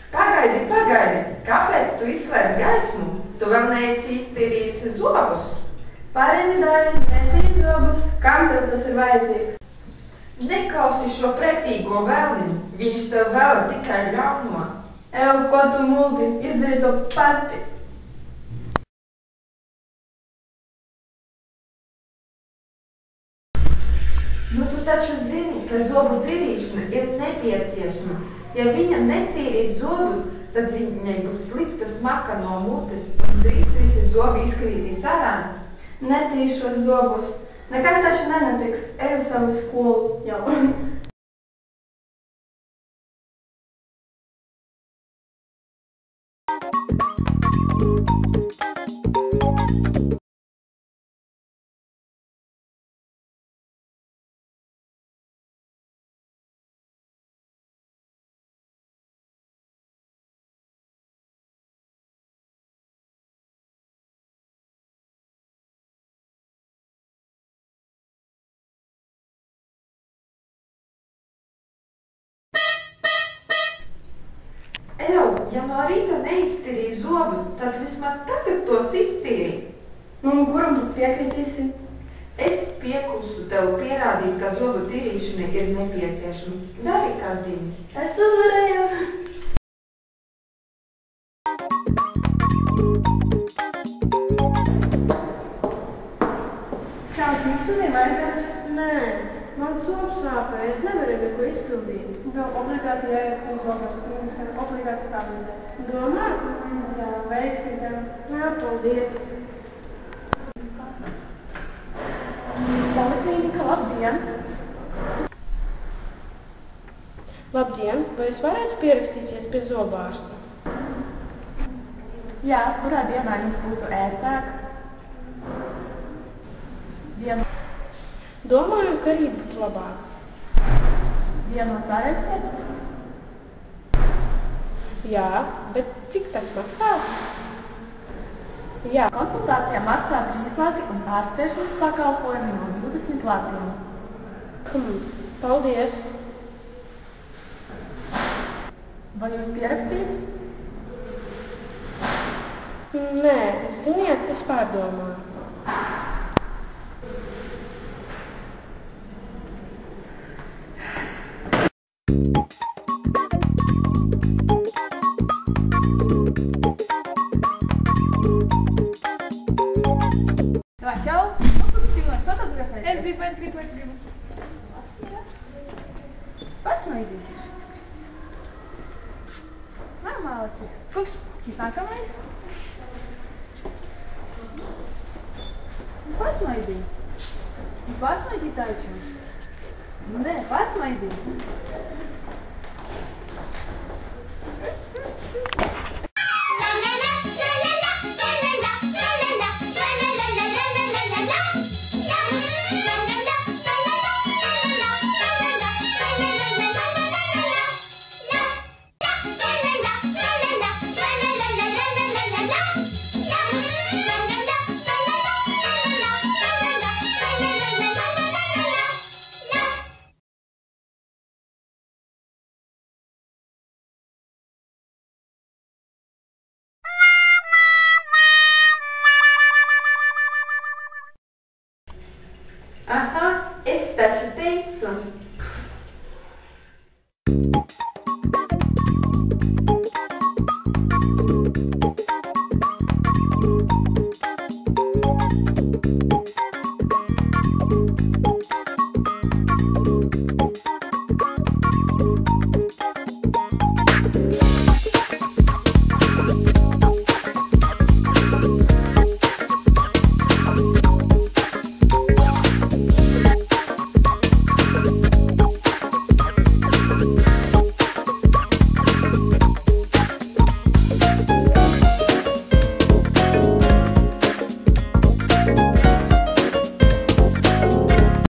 Pagaidi, pagaidi, kāpēc tu izslēdz gaismu? Tu vēl neesi iztīrījis zobus? Pareizi, dārgi, netīri zobus. Kam tev tas ir vajadzīgs? Neklausi šo pretīgo vēliņu, viņš tev vēl tikai ļauno. Ev, ko tu muldi, izdari to pati. Nu tu taču zini, ka zobu tīrīšana ir nepieciešama. Ja viņa netīrīs zobus, tad viņai būs slikta smaka no mutes un drīz visi zobi izkrītīs ārā. Netīšos zobus. Nekas taču nenotiks. Eju savu skolu jau. Ev, ja no rīta neiztīrīji zobus, tad vismaz tagad tos iztīri. Un kuram tu piekritīsi? Es pieklusu tev pierādīt, ka zobu tīrīšana ir nepieciešama. Dari, kā zini. Es uzvarēju. Kāds mums studija mājās? Nē, man sops sāpē, es nevarēju neko izpildīt. Vēl obligāti jāiet uz zobas, mums ir obligāti tablete. Domā? Jā, veiksmīgi. Jā, paldies. Poliklinika, labdien! Labdien! Vai es varētu pierakstīties pie zobārsta? Jā, kurā dienā jums būtu ērtāk? Domāju, ka rīt būtu labāk. Dienos varēsiet? Jā, bet cik tas maksās? Jā. Konsultācijā maksā trīslādzi un ārstēšanas pakalpojumi no 20 latiem. Paldies! Vai jūs pierakstīt? Nē, ziniet, es pārdomāju. Čau! Es gribu. Pasmaidīsies. Normāli. Kurš? Nākamais? Pasmaidī. Pasmaidī taču. Nē, pasmaidī. Aha, es taču teicu.